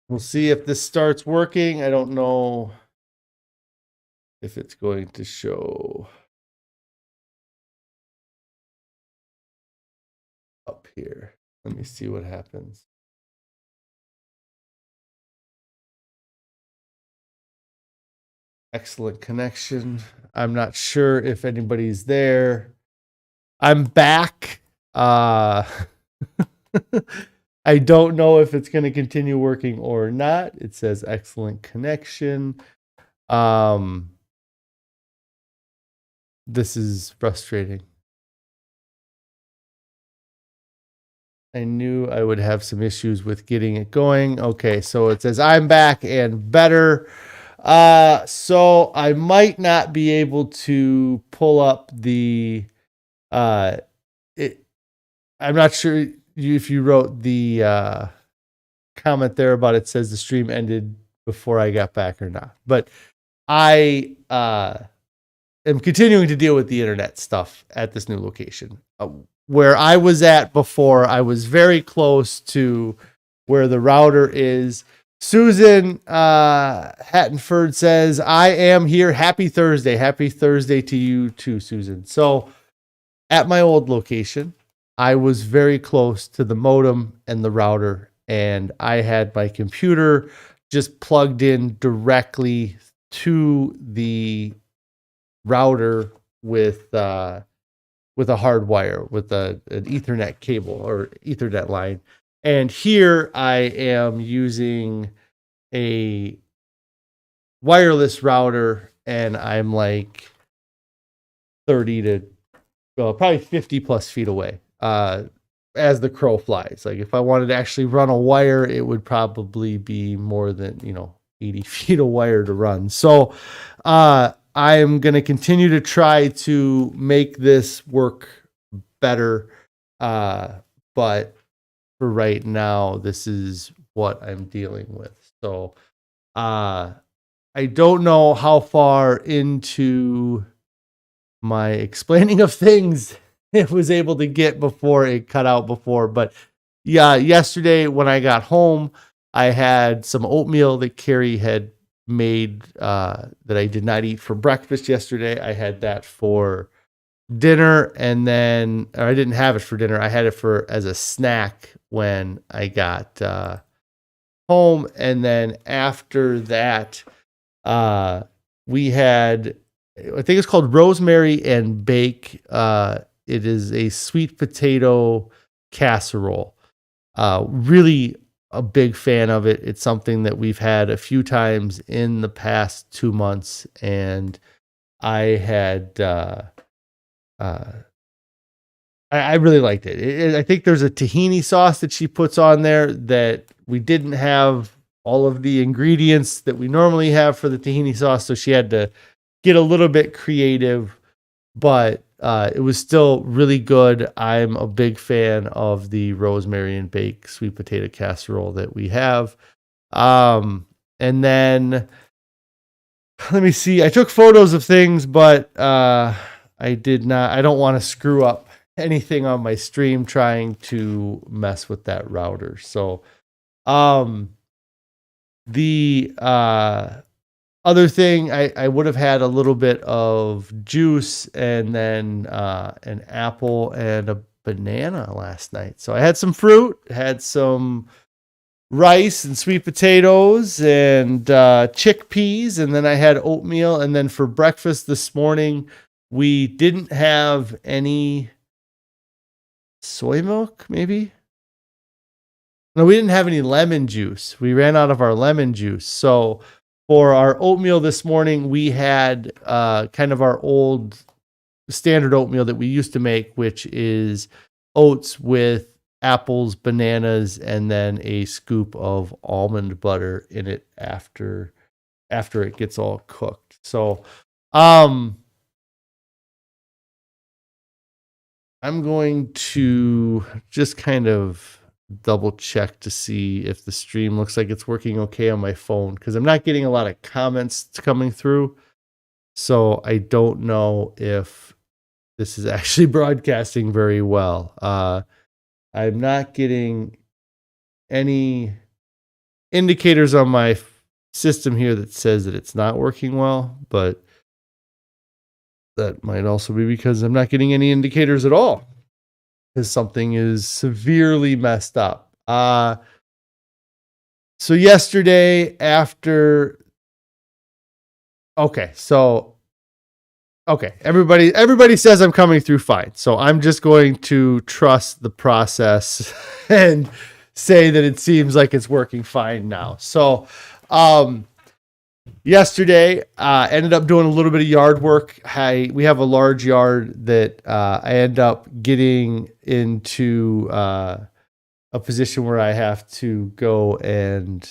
We'll see if this starts working. I don't know if it's going to show up here. Let me see what happens. Excellent connection. I'm not sure if anybody's there. I'm back. I don't know if it's going to continue working or not. It says excellent connection. This is frustrating. I knew I would have some issues with getting it going. Okay, so it says I'm back and better. So I might not be able to pull up the I'm not sure if you wrote the comment there about it says the stream ended before I got back or not. But I am continuing to deal with the internet stuff at this new location. Where I was at before, I was very close to where the router is. Susan Hattenford says, I am here. Happy Thursday. Happy Thursday to you too, Susan. So at my old location, I was very close to the modem and the router, and I had my computer just plugged in directly to the router with a hard wire, with an Ethernet cable or Ethernet line. And here I am using a wireless router, and I'm like 30 to probably 50 plus feet away as the crow flies. Like if I wanted to actually run a wire, it would probably be more than 80 feet of wire to run. So I'm going to continue to try to make this work better. But for right now, this is what I'm dealing with. So I don't know how far into my explaining of things it was able to get before it cut out before. But yeah, yesterday when I got home, I had some oatmeal that Carrie had made that I did not eat for breakfast yesterday. I had that for dinner, and then I didn't have it for dinner. I had it as a snack when I got home, and then after that, we had, I think it's called rosemary and bake. It is a sweet potato casserole. Really a big fan of it. It's something that we've had a few times in the past 2 months, and I had I really liked it. I think there's a tahini sauce that she puts on there that we didn't have all of the ingredients that we normally have for the tahini sauce, so she had to get a little bit creative, but it was still really good. I'm a big fan of the rosemary and bake sweet potato casserole that we have. And then let me see. I took photos of things, but I don't want to screw up anything on my stream trying to mess with that router. So the other thing, I would have had a little bit of juice and then an apple and a banana last night. So I had some fruit, had some rice and sweet potatoes and chickpeas, and then I had oatmeal. And then for breakfast this morning, we didn't have any soy milk, maybe? No, we didn't have any lemon juice. We ran out of our lemon juice. So for our oatmeal this morning, we had kind of our old standard oatmeal that we used to make, which is oats with apples, bananas, and then a scoop of almond butter in it after it gets all cooked. So I'm going to just kind of double check to see if the stream looks like it's working okay on my phone, because I'm not getting a lot of comments coming through. So I don't know if this is actually broadcasting very well. I'm not getting any indicators on my system here that says that it's not working well, but that might also be because I'm not getting any indicators at all, because something is severely messed up. So yesterday after, okay, everybody says I'm coming through fine. So I'm just going to trust the process and say that it seems like it's working fine now. So, yesterday, ended up doing a little bit of yard work. We have a large yard that I end up getting into a position where I have to go and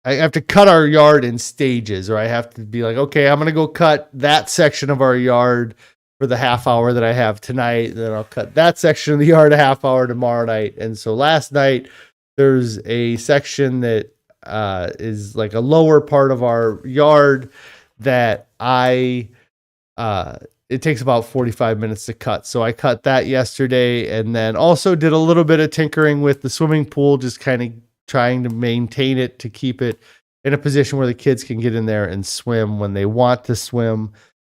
I have to cut our yard in stages, or I have to be like, okay, I'm going to go cut that section of our yard for the half hour that I have tonight. Then I'll cut that section of the yard a half hour tomorrow night. And so last night there's a section that is like a lower part of our yard that it takes about 45 minutes to cut. So I cut that yesterday, and then also did a little bit of tinkering with the swimming pool, just kind of trying to maintain it to keep it in a position where the kids can get in there and swim when they want to swim.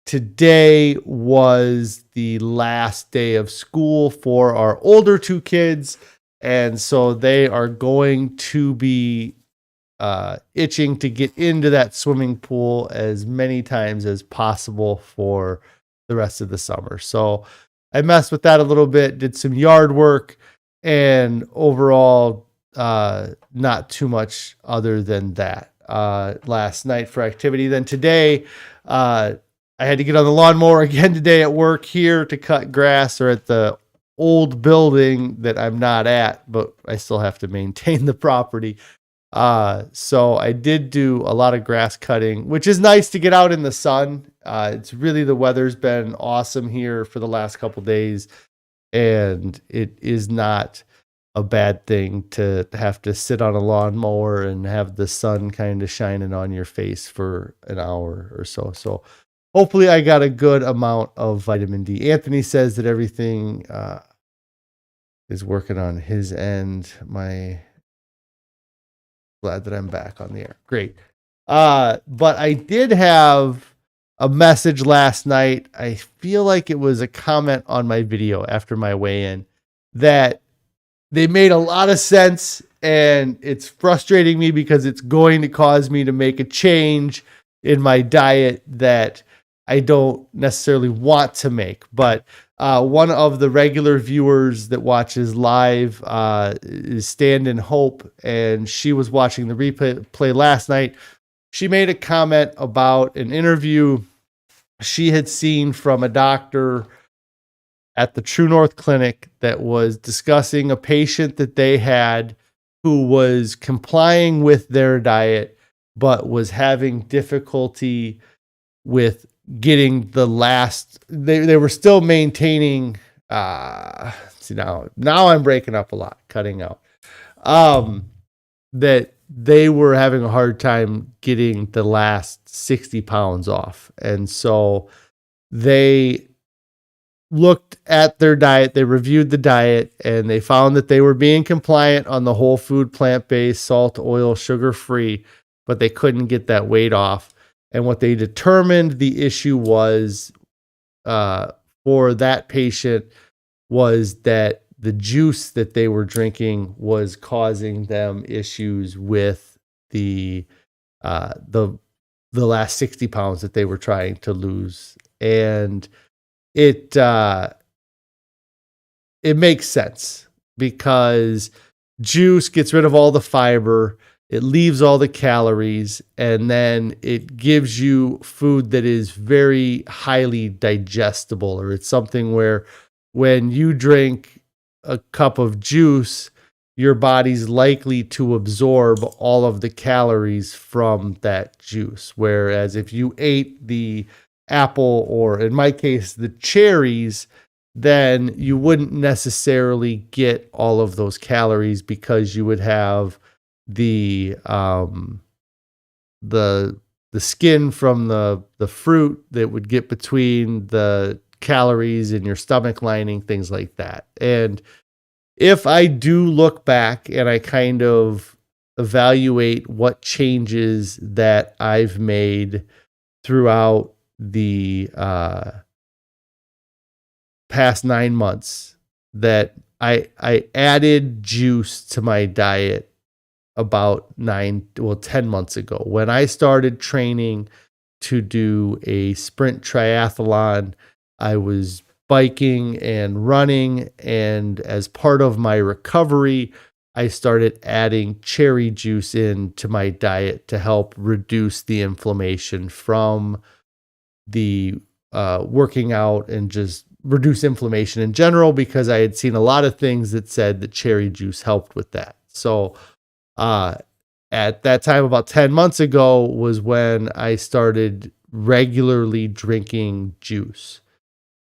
Today was the last day of school for our older two kids, and so they are going to be itching to get into that swimming pool as many times as possible for the rest of the summer. So I messed with that a little bit, did some yard work, and overall not too much other than that last night for activity. Then today I had to get on the lawnmower again today at work here to cut grass, or at the old building that I'm not at, but I still have to maintain the property. So I did do a lot of grass cutting, which is nice to get out in the sun. It's really, the weather's been awesome here for the last couple days, and it is not a bad thing to have to sit on a lawnmower and have the sun kind of shining on your face for an hour or so. So hopefully I got a good amount of vitamin D. Anthony says that everything is working on his end. Glad that I'm back on the air. Great. But I did have a message last night. I feel like it was a comment on my video after my weigh-in that they made a lot of sense, and it's frustrating me because it's going to cause me to make a change in my diet that I don't necessarily want to make. But one of the regular viewers that watches live is Stand in Hope, and she was watching the replay last night. She made a comment about an interview she had seen from a doctor at the True North Clinic that was discussing a patient that they had who was complying with their diet, but was having difficulty with getting the last, they were still maintaining, see now I'm breaking up a lot, cutting out, that they were having a hard time getting the last 60 pounds off. And so they looked at their diet, they reviewed the diet, and they found that they were being compliant on the whole food, plant-based, salt, oil, sugar-free, but they couldn't get that weight off. And what they determined the issue was for that patient was that the juice that they were drinking was causing them issues with the last 60 pounds that they were trying to lose. And it makes sense, because juice gets rid of all the fiber, it leaves all the calories, and then it gives you food that is very highly digestible, or it's something where when you drink a cup of juice, your body's likely to absorb all of the calories from that juice. Whereas if you ate the apple, or in my case, the cherries, then you wouldn't necessarily get all of those calories, because you would have the skin from the fruit that would get between the calories in your stomach lining, things like that. And if I do look back and I kind of evaluate what changes that I've made throughout the past 9 months. That I added juice to my diet about 10 months ago when I started training to do a sprint triathlon. I was biking and running, and as part of my recovery, I started adding cherry juice into my diet to help reduce the inflammation from the working out and just reduce inflammation in general, because I had seen a lot of things that said that cherry juice helped with that. So at that time, about 10 months ago, was when I started regularly drinking juice.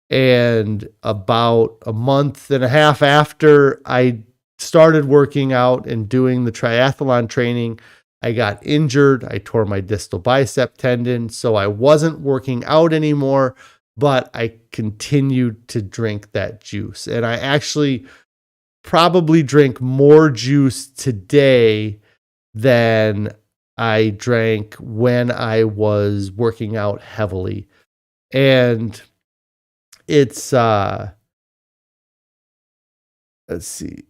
And about a month and a half after I started working out and doing the triathlon training, I got injured. I tore my distal bicep tendon, so I wasn't working out anymore, but I continued to drink that juice. And I actually probably drink more juice today than I drank when I was working out heavily. And it's let's see.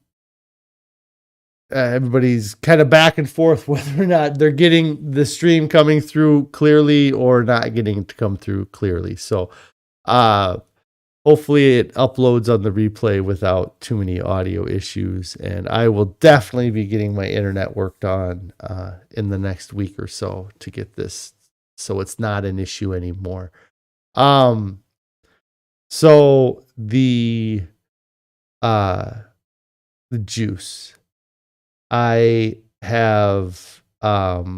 Everybody's kind of back and forth whether or not they're getting the stream coming through clearly or not getting it to come through clearly. So hopefully it uploads on the replay without too many audio issues. And I will definitely be getting my internet worked on in the next week or so to get this so it's not an issue anymore. So the juice. I have I'd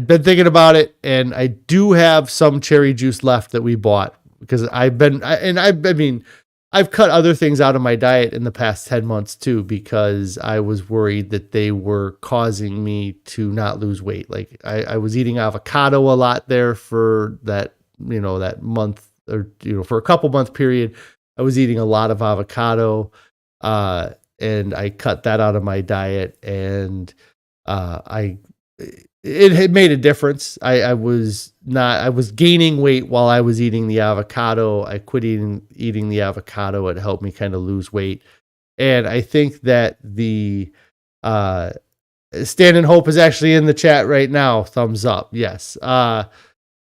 been thinking about it, and I do have some cherry juice left that we bought because I've cut other things out of my diet in the past 10 months too, because I was worried that they were causing me to not lose weight. Like I was eating avocado a lot there for that, that month, or, for a couple month period. I was eating a lot of avocado, and I cut that out of my diet, and it had made a difference. I was gaining weight while I was eating the avocado. I quit eating the avocado. It helped me kind of lose weight. And I think that the Stand in Hope is actually in the chat right now. Thumbs up. Yes.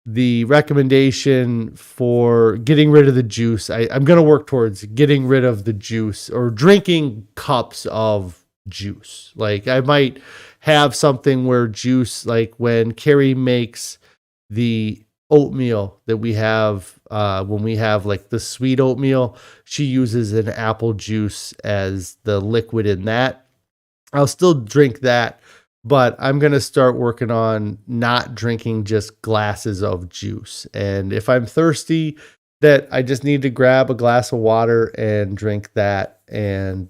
The recommendation for getting rid of the juice, I'm going to work towards getting rid of the juice or drinking cups of juice. Like I might have something where juice, like when Carrie makes the oatmeal that we have, when we have like the sweet oatmeal, she uses an apple juice as the liquid in that. I'll still drink that, but I'm going to start working on not drinking just glasses of juice. And if I'm thirsty, that I just need to grab a glass of water and drink that and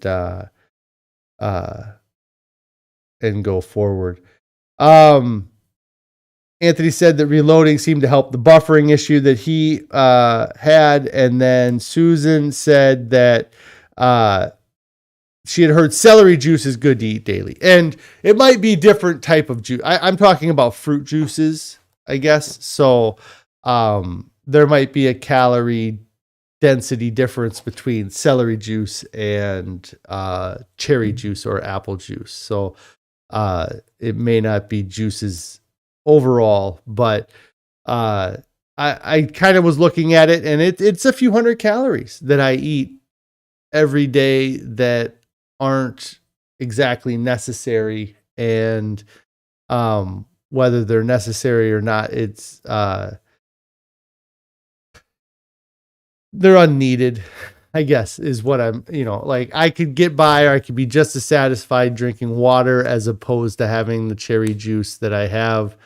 go forward. Anthony said that reloading seemed to help the buffering issue that he had. And then Susan said that she had heard celery juice is good to eat daily. And it might be different type of juice. I'm talking about fruit juices, I guess. So there might be a calorie density difference between celery juice and cherry juice or apple juice. So it may not be juices overall, but I kind of was looking at it, and it's a few hundred calories that I eat every day that aren't exactly necessary. And whether they're necessary or not, it's they're unneeded, I guess, is what I'm, like I could get by, or I could be just as satisfied drinking water as opposed to having the cherry juice that I have.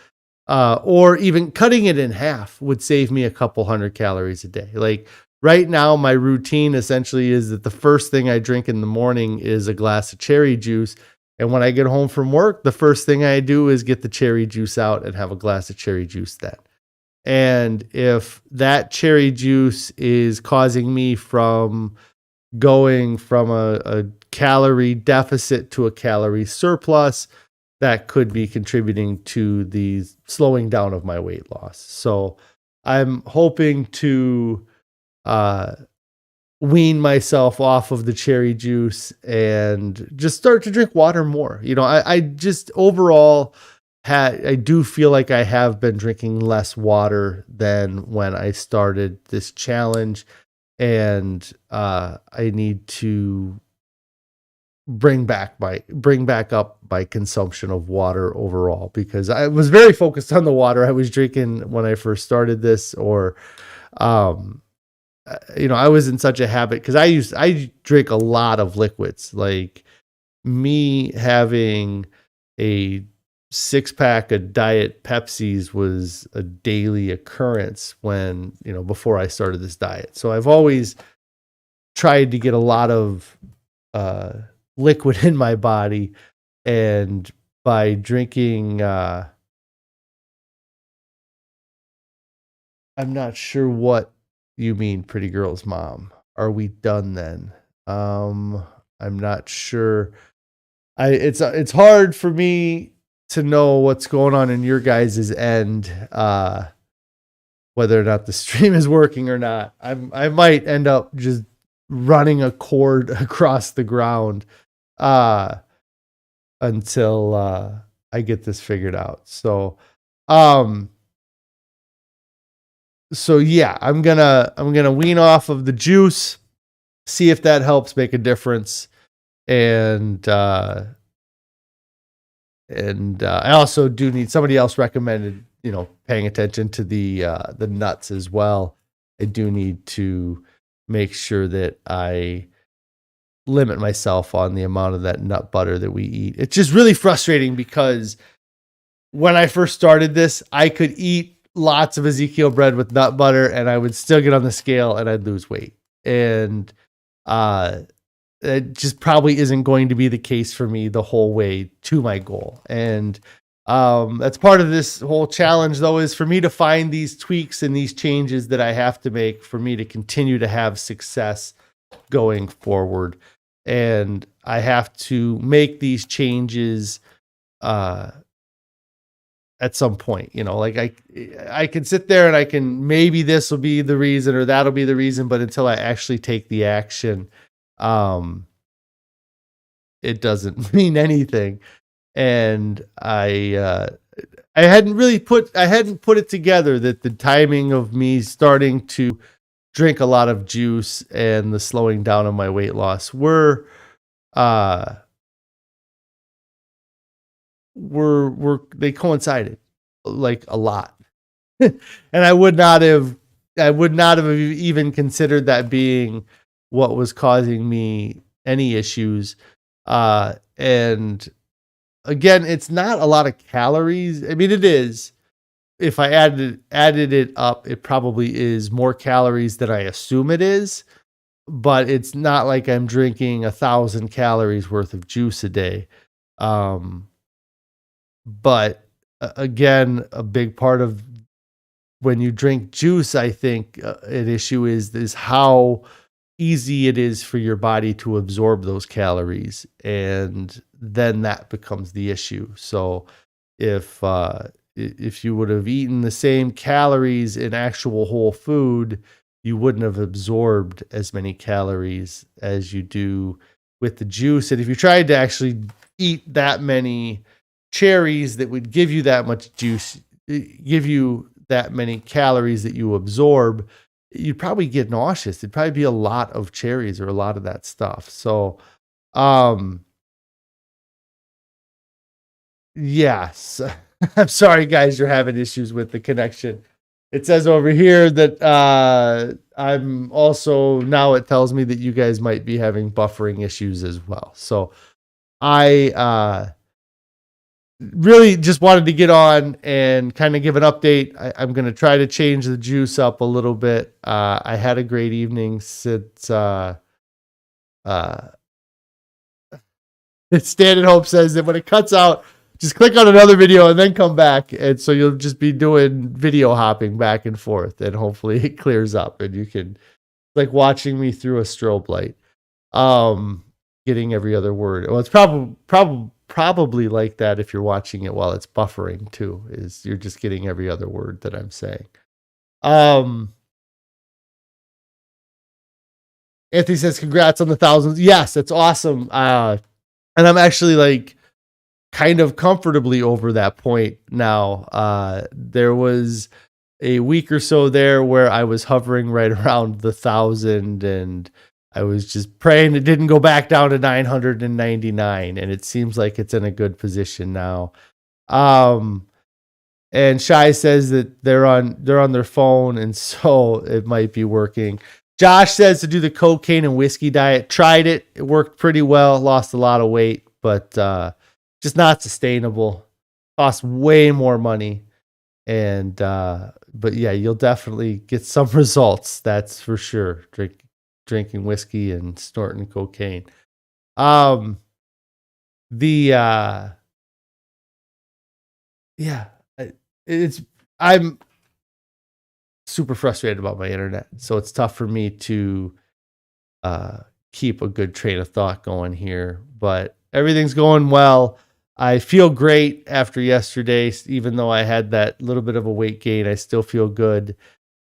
Or even cutting it in half would save me a couple hundred calories a day. Like right now, my routine essentially is that the first thing I drink in the morning is a glass of cherry juice. And when I get home from work, the first thing I do is get the cherry juice out and have a glass of cherry juice then. And if that cherry juice is causing me from going from a calorie deficit to a calorie surplus that could be contributing to the slowing down of my weight loss. So I'm hoping to wean myself off of the cherry juice and just start to drink water more. I just overall I do feel like I have been drinking less water than when I started this challenge, and I need to bring back up my consumption of water overall, because I was very focused on the water I was drinking when I first started this, or I was in such a habit because I drink a lot of liquids. Like, me having a 6-pack of Diet Pepsis was a daily occurrence when, before I started this diet. So I've always tried to get a lot of liquid in my body, and by drinking, I'm not sure what you mean, pretty girl's mom. Are we done then? I'm not sure. It's hard for me to know what's going on in your guys' end, whether or not the stream is working or not. I might end up just running a cord across the ground until I get this figured out. So yeah, I'm gonna wean off of the juice, see if that helps make a difference, and I also do need, somebody else recommended, paying attention to the nuts as well. I do need to make sure that I limit myself on the amount of that nut butter that we eat. It's just really frustrating because when I first started this, I could eat lots of Ezekiel bread with nut butter and I would still get on the scale and I'd lose weight. And it just probably isn't going to be the case for me the whole way to my goal. And that's part of this whole challenge, though, is for me to find these tweaks and these changes that I have to make for me to continue to have success going forward. And I have to make these changes at some point. Like I can sit there and I can, maybe this will be the reason or that'll be the reason, but until I actually take the action, it doesn't mean anything. And I hadn't put it together that the timing of me starting to drink a lot of juice and the slowing down of my weight loss were they coincided like a lot. And I would not have even considered that being what was causing me any issues. And again, it's not a lot of calories. I mean, it is. If I added it up, it probably is more calories than I assume it is. But it's not like I'm drinking 1,000 calories worth of juice a day. But again, a big part of when you drink juice, I think an issue is how easy it is for your body to absorb those calories, and then that becomes the issue. So if you would have eaten the same calories in actual whole food, you wouldn't have absorbed as many calories as you do with the juice. And if you tried to actually eat that many cherries that would give you that much juice, give you that many calories that you absorb, you'd probably get nauseous. It'd probably be a lot of cherries or a lot of that stuff. So, yes, I'm sorry, guys, you're having issues with the connection. It says over here that I'm also, now it tells me that you guys might be having buffering issues as well. So I really just wanted to get on and kind of give an update. I'm going to try to change the juice up a little bit. I had a great evening since Stand and Hope says that when it cuts out, just click on another video and then come back. And so you'll just be doing video hopping back and forth, and hopefully it clears up and you can, like, watching me through a strobe light. Getting every other word. Well, it's probably like that if you're watching it while it's buffering too, is you're just getting every other word that I'm saying. Anthony says, congrats on the thousands. Yes, that's awesome. And I'm actually like kind of comfortably over that point now. There was a week or so there where I was hovering right around the 1,000, and I was just praying it didn't go back down to 999, and it seems like it's in a good position now. And Shai says that they're on their phone, and so it might be working. Josh says to do the cocaine and whiskey diet. Tried it. It worked pretty well. Lost a lot of weight, but just not sustainable. Cost way more money. And but yeah, you'll definitely get some results. That's for sure. Drinking whiskey and snorting cocaine. I'm super frustrated about my internet, so it's tough for me to keep a good train of thought going here, but everything's going well. I feel great after yesterday, even though I had that little bit of a weight gain. I still feel good,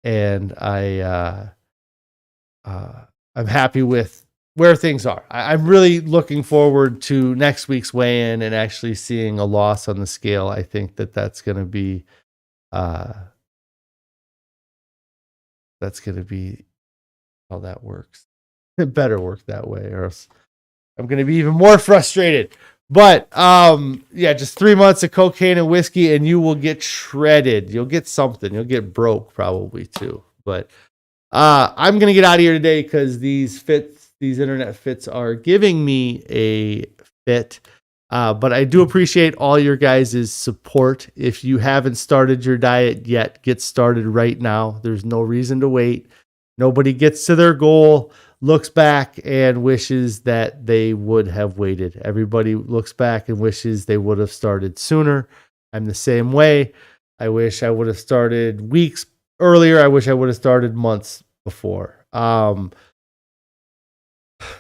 and I'm happy with where things are. I'm really looking forward to next week's weigh-in and actually seeing a loss on the scale. I think that's going to be how that works. It better work that way, or else I'm going to be even more frustrated. But yeah, just 3 months of cocaine and whiskey, and you will get shredded. You'll get something. You'll get broke probably too. But I'm going to get out of here today because these internet fits are giving me a fit. But I do appreciate all your guys' support. If you haven't started your diet yet, get started right now. There's no reason to wait. Nobody gets to their goal, looks back, and wishes that they would have waited. Everybody looks back and wishes they would have started sooner. I'm the same way. I wish I would have started weeks earlier. I wish I would have started months before.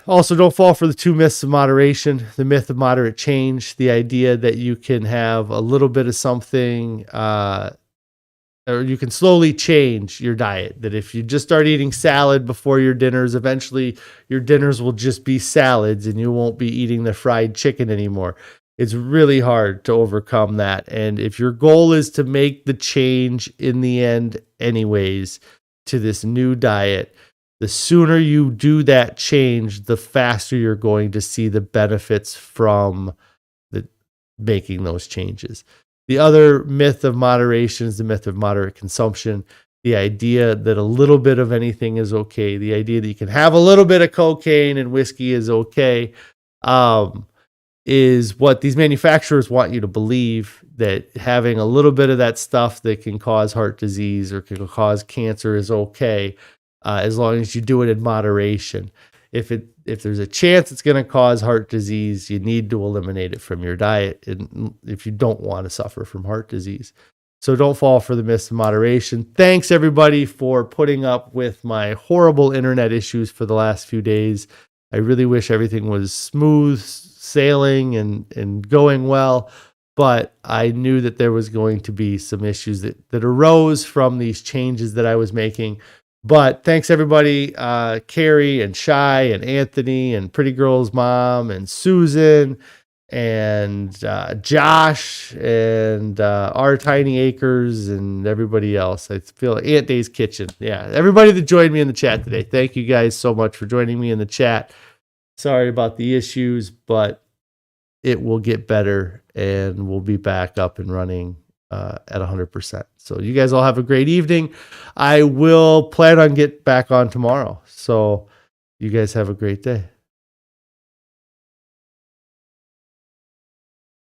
Also, don't fall for the 2 myths of moderation. The myth of moderate change, the idea that you can have a little bit of something, or you can slowly change your diet. That if you just start eating salad before your dinners, eventually your dinners will just be salads and you won't be eating the fried chicken anymore. It's really hard to overcome that. And if your goal is to make the change in the end anyways to this new diet, the sooner you do that change, the faster you're going to see the benefits from making those changes. The other myth of moderation is the myth of moderate consumption. The idea that a little bit of anything is okay. The idea that you can have a little bit of cocaine and whiskey is okay, is what these manufacturers want you to believe, that having a little bit of that stuff that can cause heart disease or can cause cancer is okay. As long as you do it in moderation. If there's a chance it's going to cause heart disease, you need to eliminate it from your diet, and if you don't want to suffer from heart disease. So don't fall for the myths of moderation. Thanks everybody for putting up with my horrible internet issues for the last few days. I really wish everything was smooth sailing and going well, but I knew that there was going to be some issues that arose from these changes that I was making. But thanks everybody, Carrie and Shai and Anthony and Pretty Girl's mom and Susan and Josh and Our Tiny Acres and everybody else. I feel like Aunt Day's Kitchen. Yeah, everybody that joined me in the chat today. Thank you guys so much for joining me in the chat. Sorry about the issues, but it will get better and we'll be back up and running at 100%. So you guys all have a great evening. I will plan on get back on tomorrow. So you guys have a great day.